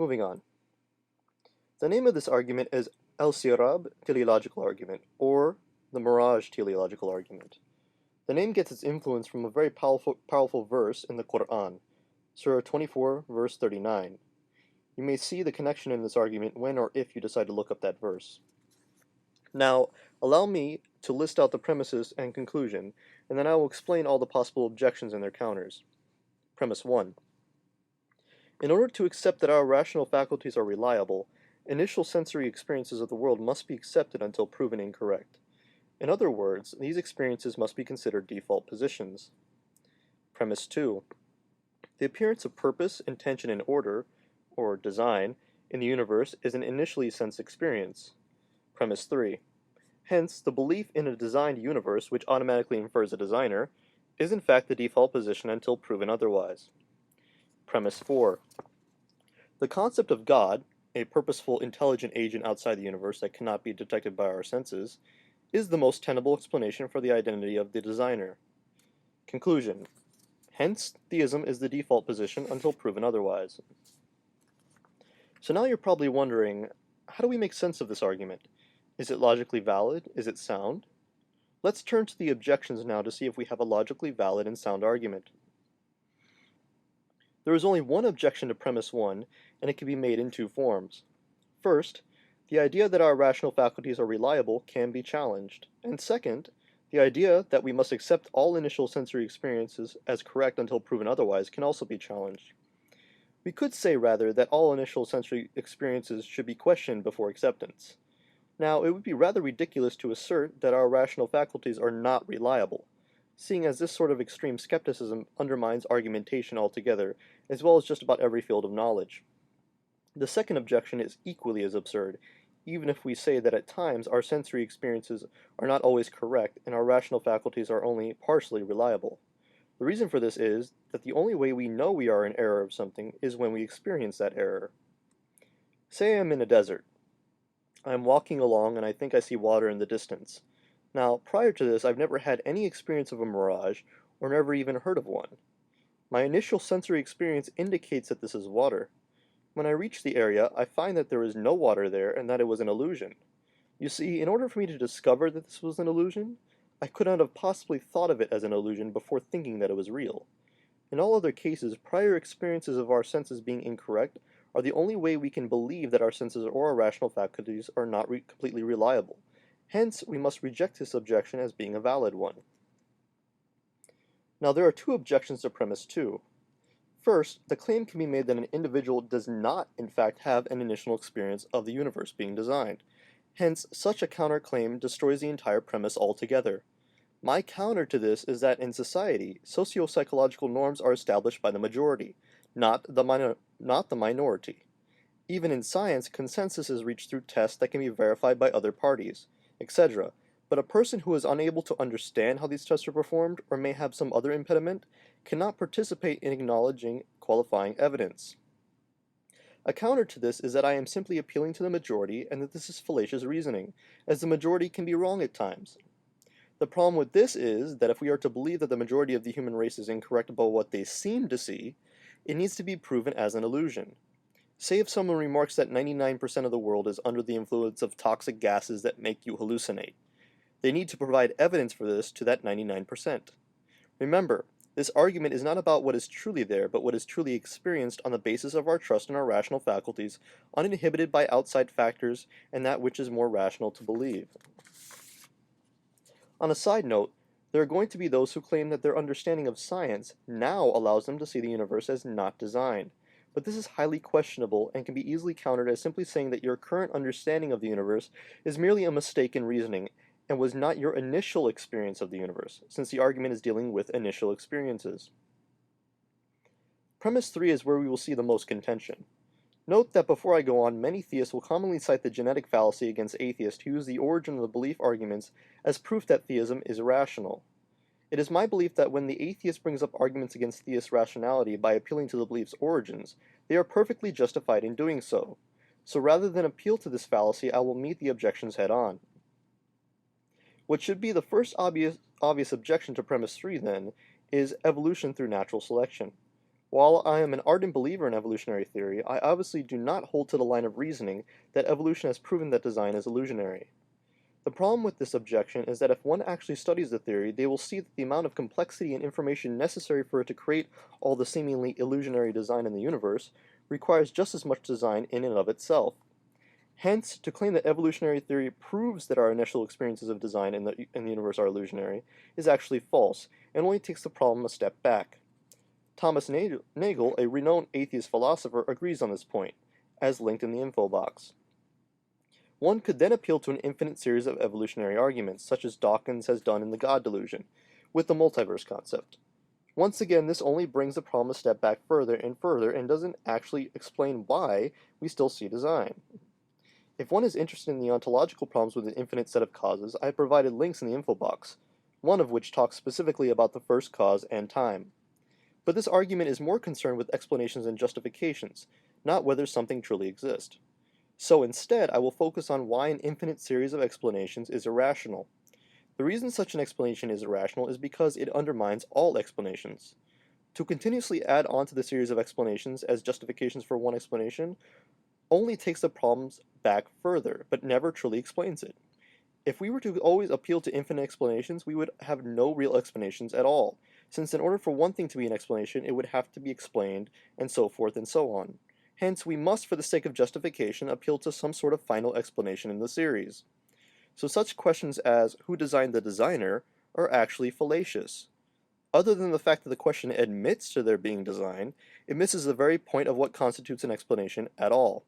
Moving on. The name of this argument is El-Sirab teleological argument, or the mirage teleological argument. The name gets its influence from a very powerful verse in the Quran, Surah 24, verse 39. You may see the connection in this argument when or if you decide to look up that verse. Now, allow me to list out the premises and conclusion, and then I will explain all the possible objections and their counters. Premise 1. In order to accept that our rational faculties are reliable, initial sensory experiences of the world must be accepted until proven incorrect. In other words, these experiences must be considered default positions. Premise 2. The appearance of purpose, intention, and order, or design, in the universe is an initially sensed experience. Premise 3. Hence, the belief in a designed universe, which automatically infers a designer, is in fact the default position until proven otherwise. Premise 4. The concept of God, a purposeful, intelligent agent outside the universe that cannot be detected by our senses, is the most tenable explanation for the identity of the designer. Conclusion. Hence, theism is the default position until proven otherwise. So now you're probably wondering, how do we make sense of this argument? Is it logically valid? Is it sound? Let's turn to the objections now to see if we have a logically valid and sound argument. There is only one objection to premise 1, and it can be made in two forms. First, the idea that our rational faculties are reliable can be challenged, and second, the idea that we must accept all initial sensory experiences as correct until proven otherwise can also be challenged. We could say rather that all initial sensory experiences should be questioned before acceptance. Now, it would be rather ridiculous to assert that our rational faculties are not reliable, seeing as this sort of extreme skepticism undermines argumentation altogether, as well as just about every field of knowledge. The second objection is equally as absurd, even if we say that at times our sensory experiences are not always correct and our rational faculties are only partially reliable. The reason for this is that the only way we know we are in error of something is when we experience that error. Say I am in a desert. I am walking along and I think I see water in the distance. Now, prior to this, I've never had any experience of a mirage, or never even heard of one. My initial sensory experience indicates that this is water. When I reach the area, I find that there is no water there and that it was an illusion. You see, in order for me to discover that this was an illusion, I could not have possibly thought of it as an illusion before thinking that it was real. In all other cases, prior experiences of our senses being incorrect are the only way we can believe that our senses or our rational faculties are not completely reliable. Hence, we must reject this objection as being a valid one. Now, there are two objections to premise 2. First, the claim can be made that an individual does not, in fact, have an initial experience of the universe being designed. Hence, such a counterclaim destroys the entire premise altogether. My counter to this is that in society, socio-psychological norms are established by the majority, not the minority. Even in science, consensus is reached through tests that can be verified by other parties, etc. But a person who is unable to understand how these tests are performed, or may have some other impediment, cannot participate in acknowledging qualifying evidence. A counter to this is that I am simply appealing to the majority and that this is fallacious reasoning, as the majority can be wrong at times. The problem with this is that if we are to believe that the majority of the human race is incorrect about what they seem to see, it needs to be proven as an illusion. Say if someone remarks that 99% of the world is under the influence of toxic gases that make you hallucinate. They need to provide evidence for this to that 99%. Remember, this argument is not about what is truly there, but what is truly experienced on the basis of our trust in our rational faculties, uninhibited by outside factors and that which is more rational to believe. On a side note, there are going to be those who claim that their understanding of science now allows them to see the universe as not designed. But this is highly questionable and can be easily countered as simply saying that your current understanding of the universe is merely a mistake in reasoning and was not your initial experience of the universe, since the argument is dealing with initial experiences. Premise 3 is where we will see the most contention. Note that before I go on, many theists will commonly cite the genetic fallacy against atheists who use the origin of the belief arguments as proof that theism is irrational. It is my belief that when the atheist brings up arguments against theist rationality by appealing to the belief's origins, they are perfectly justified in doing so. So rather than appeal to this fallacy, I will meet the objections head on. What should be the first obvious objection to premise 3, then, is evolution through natural selection. While I am an ardent believer in evolutionary theory, I obviously do not hold to the line of reasoning that evolution has proven that design is illusionary. The problem with this objection is that if one actually studies the theory, they will see that the amount of complexity and information necessary for it to create all the seemingly illusionary design in the universe requires just as much design in and of itself. Hence, to claim that evolutionary theory proves that our initial experiences of design in the universe are illusionary is actually false, and only takes the problem a step back. Thomas Nagel, a renowned atheist philosopher, agrees on this point, as linked in the info box. One could then appeal to an infinite series of evolutionary arguments, such as Dawkins has done in the God Delusion, with the multiverse concept. Once again, this only brings the problem a step back further and doesn't actually explain why we still see design. If one is interested in the ontological problems with an infinite set of causes, I have provided links in the info box, one of which talks specifically about the first cause and time. But this argument is more concerned with explanations and justifications, not whether something truly exists. So instead, I will focus on why an infinite series of explanations is irrational. The reason such an explanation is irrational is because it undermines all explanations. To continuously add on to the series of explanations as justifications for one explanation only takes the problems back further, but never truly explains it. If we were to always appeal to infinite explanations, we would have no real explanations at all, since in order for one thing to be an explanation, it would have to be explained, and so forth and so on. Hence, we must, for the sake of justification, appeal to some sort of final explanation in the series. So such questions as, who designed the designer, are actually fallacious. Other than the fact that the question admits to there being design, it misses the very point of what constitutes an explanation at all.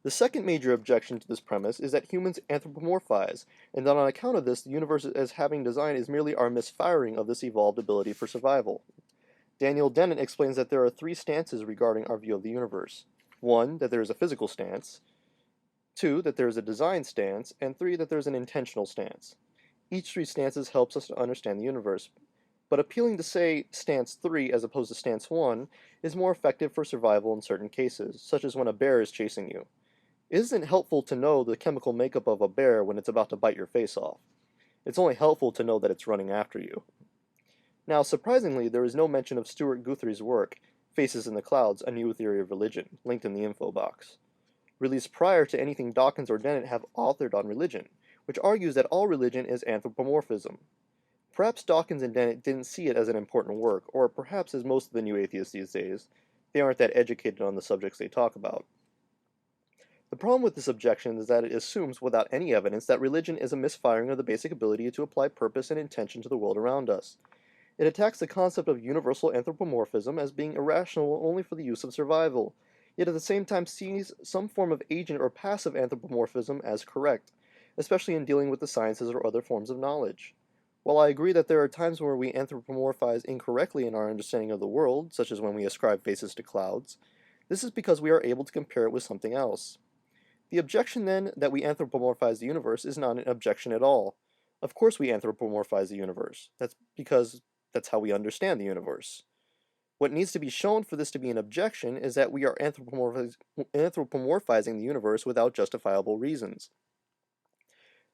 The second major objection to this premise is that humans anthropomorphize, and that on account of this, the universe as having design is merely our misfiring of this evolved ability for survival. Dennett explains that there are three stances regarding our view of the universe. 1, that there is a physical stance. 2, that there is a design stance. And 3, that there is an intentional stance. Each three stances helps us to understand the universe, but appealing to, say, stance 3 as opposed to stance 1 is more effective for survival in certain cases, such as when a bear is chasing you. It isn't helpful to know the chemical makeup of a bear when it's about to bite your face off. It's only helpful to know that it's running after you. Now, surprisingly, there is no mention of Stuart Guthrie's work, Faces in the Clouds, A New Theory of Religion, linked in the info box. Released prior to anything Dawkins or Dennett have authored on religion, which argues that all religion is anthropomorphism. Perhaps Dawkins and Dennett didn't see it as an important work, or perhaps as most of the new atheists these days, they aren't that educated on the subjects they talk about. The problem with this objection is that it assumes, without any evidence, that religion is a misfiring of the basic ability to apply purpose and intention to the world around us. It attacks the concept of universal anthropomorphism as being irrational only for the use of survival, yet at the same time sees some form of agent or passive anthropomorphism as correct, especially in dealing with the sciences or other forms of knowledge. While I agree that there are times where we anthropomorphize incorrectly in our understanding of the world, such as when we ascribe faces to clouds, this is because we are able to compare it with something else. The objection, then, that we anthropomorphize the universe is not an objection at all. Of course we anthropomorphize the universe. That's because that's how we understand the universe. What needs to be shown for this to be an objection is that we are anthropomorphizing the universe without justifiable reasons.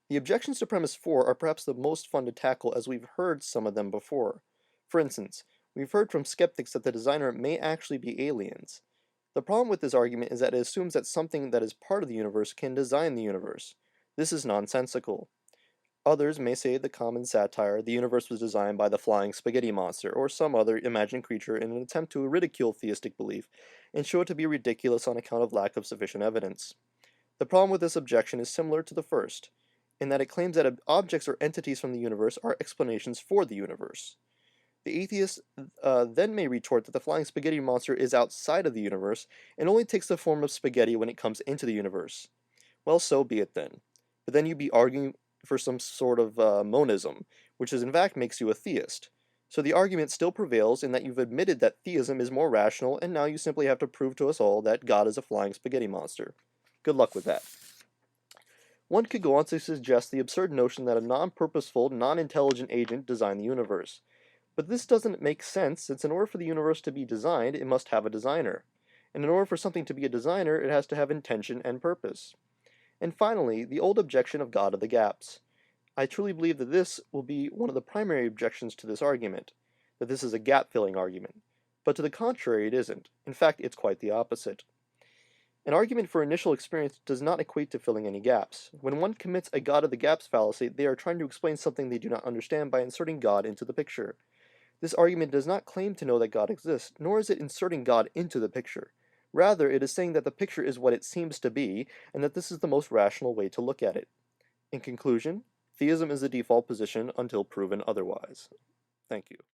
The objections to premise 4 are perhaps the most fun to tackle as we've heard some of them before. For instance, we've heard from skeptics that the designer may actually be aliens. The problem with this argument is that it assumes that something that is part of the universe can design the universe. This is nonsensical. Others may say the common satire, the universe was designed by the flying spaghetti monster, or some other imagined creature in an attempt to ridicule theistic belief, and show it to be ridiculous on account of lack of sufficient evidence. The problem with this objection is similar to the first, in that it claims that objects or entities from the universe are explanations for the universe. The atheist then may retort that the flying spaghetti monster is outside of the universe and only takes the form of spaghetti when it comes into the universe. Well, so be it then. But then you'd be arguing for some sort of monism, which in fact makes you a theist. So the argument still prevails in that you've admitted that theism is more rational, and now you simply have to prove to us all that God is a flying spaghetti monster. Good luck with that. One could go on to suggest the absurd notion that a non-purposeful, non-intelligent agent designed the universe. But this doesn't make sense, since in order for the universe to be designed, it must have a designer. And in order for something to be a designer, it has to have intention and purpose. And finally, the old objection of God of the gaps. I truly believe that this will be one of the primary objections to this argument, that this is a gap-filling argument. but to the contrary it isn't. In fact, it's quite the opposite. An argument for initial experience does not equate to filling any gaps. When one commits a God of the gaps fallacy, they are trying to explain something they do not understand by inserting God into the picture. This argument does not claim to know that God exists, nor is it inserting God into the picture. Rather, it is saying that the picture is what it seems to be, and that this is the most rational way to look at it. In conclusion, theism is the default position until proven otherwise. Thank you.